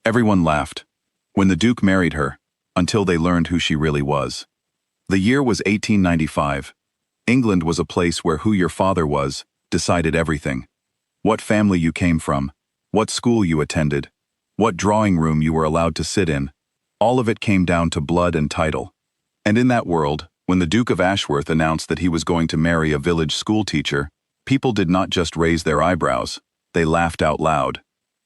Everyone laughed when the Duke married her, until they learned who she really was. The year was 1895. England was a place where who your father was decided everything. What family you came from, what school you attended, what drawing room you were allowed to sit in, all of it came down to blood and title. And in that world, when the Duke of Ashworth announced that he was going to marry a village schoolteacher, people did not just raise their eyebrows, they laughed out loud.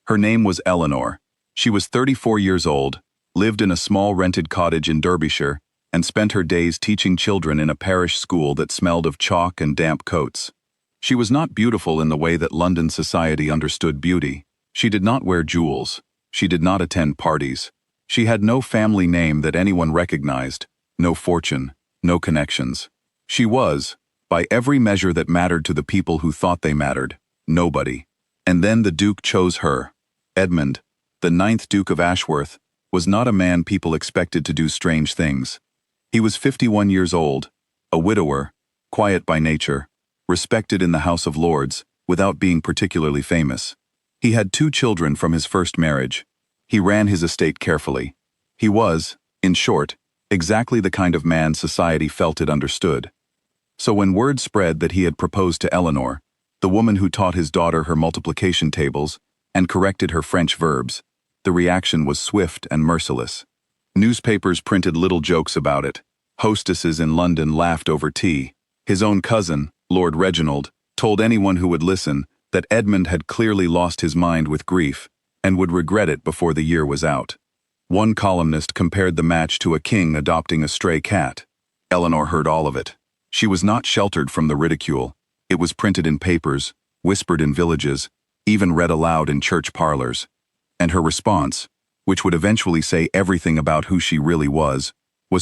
Her name was Eleanor. She was 34 years old, lived in a small rented cottage in Derbyshire, and spent her days teaching children in a parish school that smelled of chalk and damp coats. She was not beautiful in the way that London society understood beauty. She did not wear jewels. She did not attend parties. She had no family name that anyone recognized, no fortune, no connections. She was, by every measure that mattered to the people who thought they mattered, nobody. And then the Duke chose her. Edmund, the 9th Duke of Ashworth, was not a man people expected to do strange things. He was 51 years old, a widower, quiet by nature, respected in the House of Lords, without being particularly famous. He had 2 children from his first marriage. He ran his estate carefully. He was, in short, exactly the kind of man society felt it understood. So when word spread that he had proposed to Eleanor, the woman who taught his daughter her multiplication tables and corrected her French verbs, the reaction was swift and merciless. Newspapers printed little jokes about it. Hostesses in London laughed over tea. His own cousin, Lord Reginald, told anyone who would listen that Edmund had clearly lost his mind with grief and would regret it before the year was out. One columnist compared the match to a king adopting a stray cat. Eleanor heard all of it. She was not sheltered from the ridicule. It was printed in papers, whispered in villages, even read aloud in church parlors. And her response, which would eventually say everything about who she really was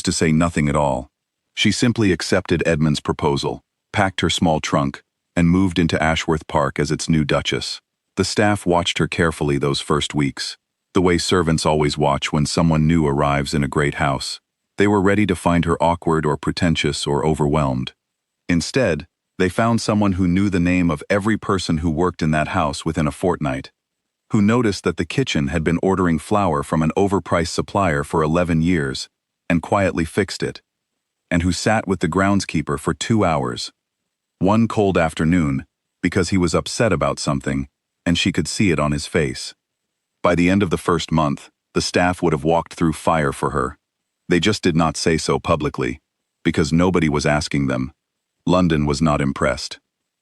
to say nothing at all. She simply accepted Edmund's proposal, packed her small trunk, and moved into Ashworth Park as its new duchess. The staff watched her carefully those first weeks, the way servants always watch when someone new arrives in a great house. They were ready to find her awkward or pretentious or overwhelmed. Instead, they found someone who knew the name of every person who worked in that house within a fortnight, who noticed that the kitchen had been ordering flour from an overpriced supplier for 11 years and quietly fixed it, and who sat with the groundskeeper for 2 hours, one cold afternoon, because he was upset about something, and she could see it on his face. By the end of the first month, the staff would have walked through fire for her. They just did not say so publicly, because nobody was asking them. London was not impressed.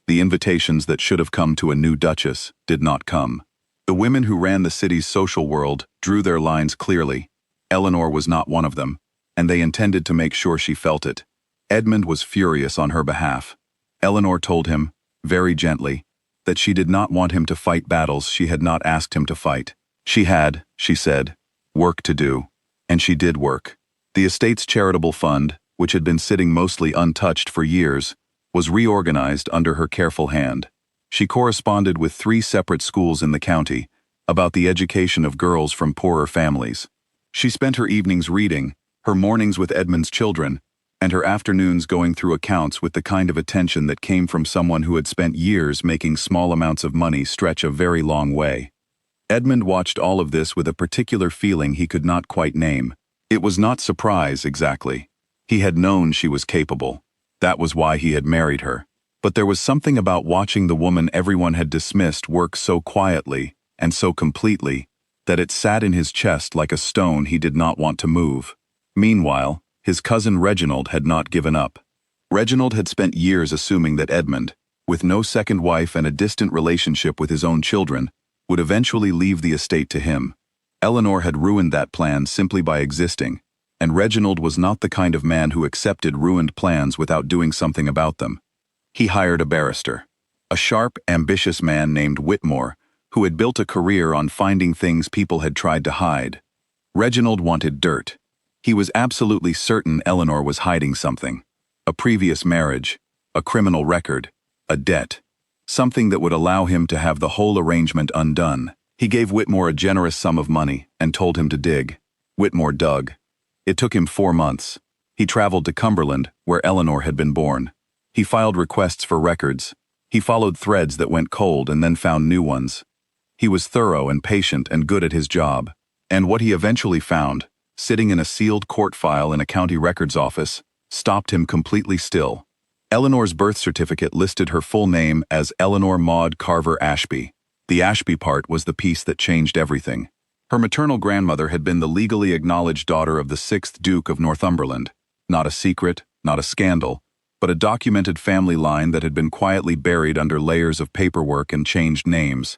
The invitations that should have come to a new duchess did not come. The women who ran the city's social world drew their lines clearly. Eleanor was not one of them, and they intended to make sure she felt it. Edmund was furious on her behalf. Eleanor told him, very gently, that she did not want him to fight battles she had not asked him to fight. She had, she said, work to do. And she did work. The estate's charitable fund, which had been sitting mostly untouched for years, was reorganized under her careful hand. She corresponded with 3 separate schools in the county about the education of girls from poorer families. She spent her evenings reading, her mornings with Edmund's children, and her afternoons going through accounts with the kind of attention that came from someone who had spent years making small amounts of money stretch a very long way. Edmund watched all of this with a particular feeling he could not quite name. It was not surprise, exactly. He had known she was capable. That was why he had married her. But there was something about watching the woman everyone had dismissed work so quietly and so completely that it sat in his chest like a stone he did not want to move. Meanwhile, his cousin Reginald had not given up. Reginald had spent years assuming that Edmund, with no second wife and a distant relationship with his own children, would eventually leave the estate to him. Eleanor had ruined that plan simply by existing, and Reginald was not the kind of man who accepted ruined plans without doing something about them. He hired a barrister, a sharp, ambitious man named Whitmore, who had built a career on finding things people had tried to hide. Reginald wanted dirt. He was absolutely certain Eleanor was hiding something. A previous marriage, a criminal record, a debt. Something that would allow him to have the whole arrangement undone. He gave Whitmore a generous sum of money and told him to dig. Whitmore dug. It took him 4 months. He traveled to Cumberland, where Eleanor had been born. He filed requests for records. He followed threads that went cold and then found new ones. He was thorough and patient and good at his job. And what he eventually found, sitting in a sealed court file in a county records office, stopped him completely still. Eleanor's birth certificate listed her full name as Eleanor Maud Carver Ashby. The Ashby part was the piece that changed everything. Her maternal grandmother had been the legally acknowledged daughter of the 6th Duke of Northumberland. Not a secret, not a scandal, but a documented family line that had been quietly buried under layers of paperwork and changed names.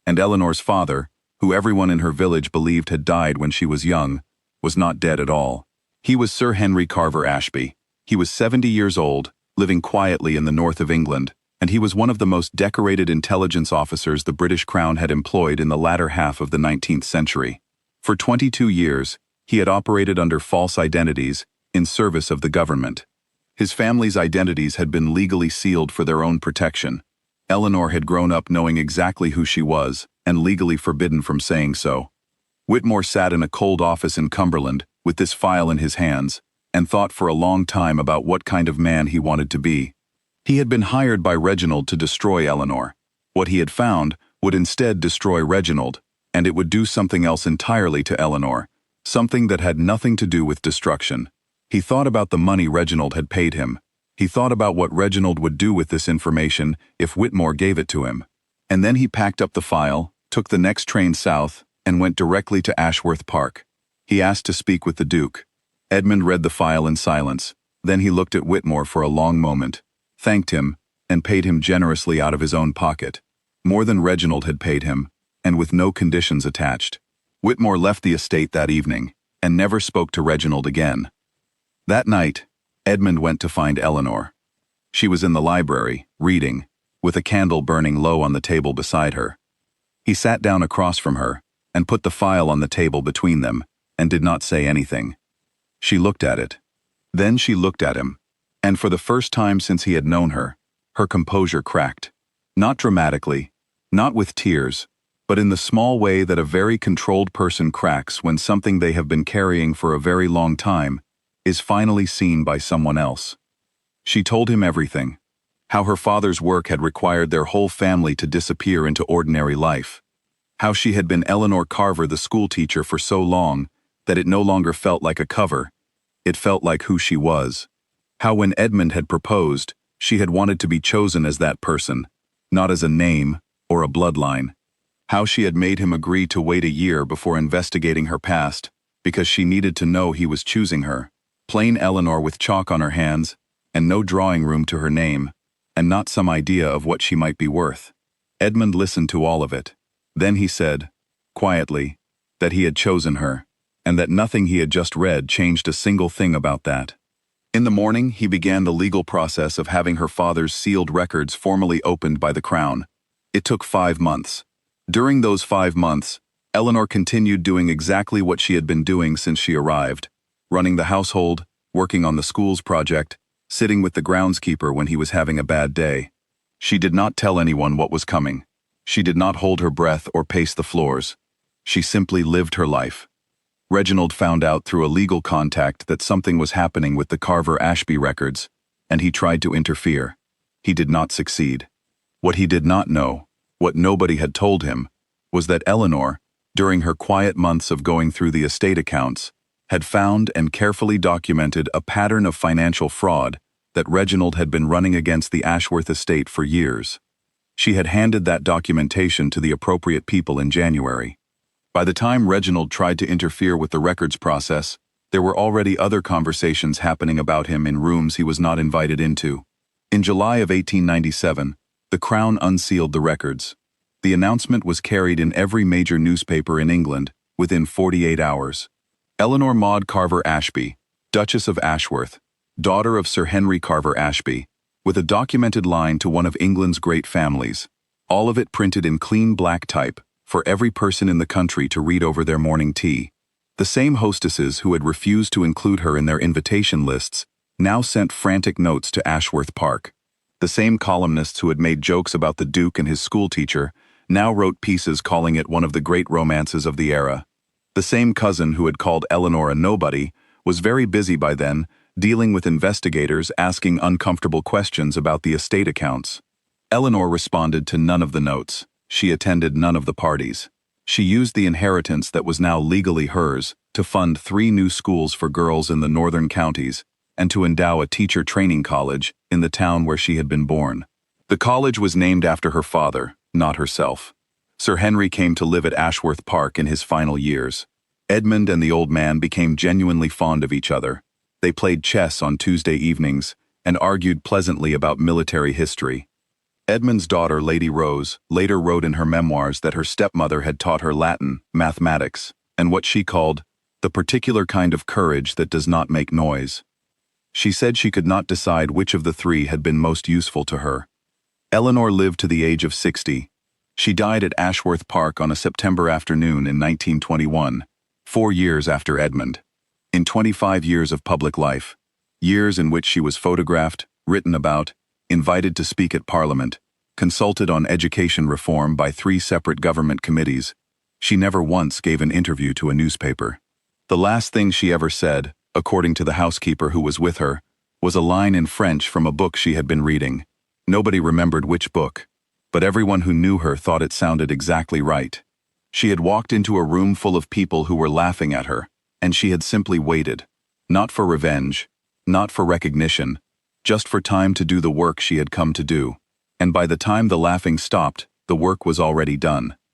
And Eleanor's father, who everyone in her village believed had died when she was young, was not dead at all. He was Sir Henry Carver Ashby. He was 70 years old, living quietly in the north of England, and he was one of the most decorated intelligence officers the British Crown had employed in the latter half of the 19th century. For 22 years, he had operated under false identities in service of the government. His family's identities had been legally sealed for their own protection. Eleanor had grown up knowing exactly who she was, and legally forbidden from saying so. Whitmore sat in a cold office in Cumberland, with this file in his hands, and thought for a long time about what kind of man he wanted to be. He had been hired by Reginald to destroy Eleanor. What he had found would instead destroy Reginald, and it would do something else entirely to Eleanor, something that had nothing to do with destruction. He thought about the money Reginald had paid him. He thought about what Reginald would do with this information if Whitmore gave it to him. And then he packed up the file, took the next train south, and went directly to Ashworth Park. He asked to speak with the Duke. Edmund read the file in silence. Then he looked at Whitmore for a long moment, thanked him, and paid him generously out of his own pocket. More than Reginald had paid him, and with no conditions attached. Whitmore left the estate that evening, and never spoke to Reginald again. That night, Edmund went to find Eleanor. She was in the library, reading, with a candle burning low on the table beside her. He sat down across from her, and put the file on the table between them, and did not say anything. She looked at it. Then she looked at him, and for the first time since he had known her, her composure cracked. Not dramatically, not with tears, but in the small way that a very controlled person cracks when something they have been carrying for a very long time is finally seen by someone else. She told him everything. How her father's work had required their whole family to disappear into ordinary life. How she had been Eleanor Carver, the schoolteacher, for so long that it no longer felt like a cover. It felt like who she was. How when Edmund had proposed, she had wanted to be chosen as that person, not as a name or a bloodline. How she had made him agree to wait a year before investigating her past, because she needed to know he was choosing her. Plain Eleanor with chalk on her hands, and no drawing room to her name, and not some idea of what she might be worth. Edmund listened to all of it. Then he said, quietly, that he had chosen her, and that nothing he had just read changed a single thing about that. In the morning, he began the legal process of having her father's sealed records formally opened by the Crown. It took 5 months. During those 5 months, Eleanor continued doing exactly what she had been doing since she arrived, running the household, working on the school's project, sitting with the groundskeeper when he was having a bad day. She did not tell anyone what was coming. She did not hold her breath or pace the floors. She simply lived her life. Reginald found out through a legal contact that something was happening with the Carver Ashby records, and he tried to interfere. He did not succeed. What he did not know, what nobody had told him, was that Eleanor, during her quiet months of going through the estate accounts, had found and carefully documented a pattern of financial fraud that Reginald had been running against the Ashworth estate for years. She had handed that documentation to the appropriate people in January. By the time Reginald tried to interfere with the records process, there were already other conversations happening about him in rooms he was not invited into. In July of 1897, the Crown unsealed the records. The announcement was carried in every major newspaper in England within 48 hours. Eleanor Maud Carver Ashby, Duchess of Ashworth, daughter of Sir Henry Carver Ashby, with a documented line to one of England's great families, all of it printed in clean black type, for every person in the country to read over their morning tea. The same hostesses who had refused to include her in their invitation lists now sent frantic notes to Ashworth Park. The same columnists who had made jokes about the Duke and his schoolteacher now wrote pieces calling it one of the great romances of the era. The same cousin who had called Eleanor a nobody was very busy by then, dealing with investigators asking uncomfortable questions about the estate accounts. Eleanor responded to none of the notes. She attended none of the parties. She used the inheritance that was now legally hers to fund 3 new schools for girls in the northern counties and to endow a teacher training college in the town where she had been born. The college was named after her father, not herself. Sir Henry came to live at Ashworth Park in his final years. Edmund and the old man became genuinely fond of each other. They played chess on Tuesday evenings and argued pleasantly about military history. Edmund's daughter, Lady Rose, later wrote in her memoirs that her stepmother had taught her Latin, mathematics, and what she called the particular kind of courage that does not make noise. She said she could not decide which of the 3 had been most useful to her. Eleanor lived to the age of 60. She died at Ashworth Park on a September afternoon in 1921, 4 years after Edmund. In 25 years of public life, years in which she was photographed, written about, invited to speak at Parliament, consulted on education reform by 3 separate government committees, she never once gave an interview to a newspaper. The last thing she ever said, according to the housekeeper who was with her, was a line in French from a book she had been reading. Nobody remembered which book, but everyone who knew her thought it sounded exactly right. She had walked into a room full of people who were laughing at her, and she had simply waited, not for revenge, not for recognition, just for time to do the work she had come to do. And by the time the laughing stopped, the work was already done.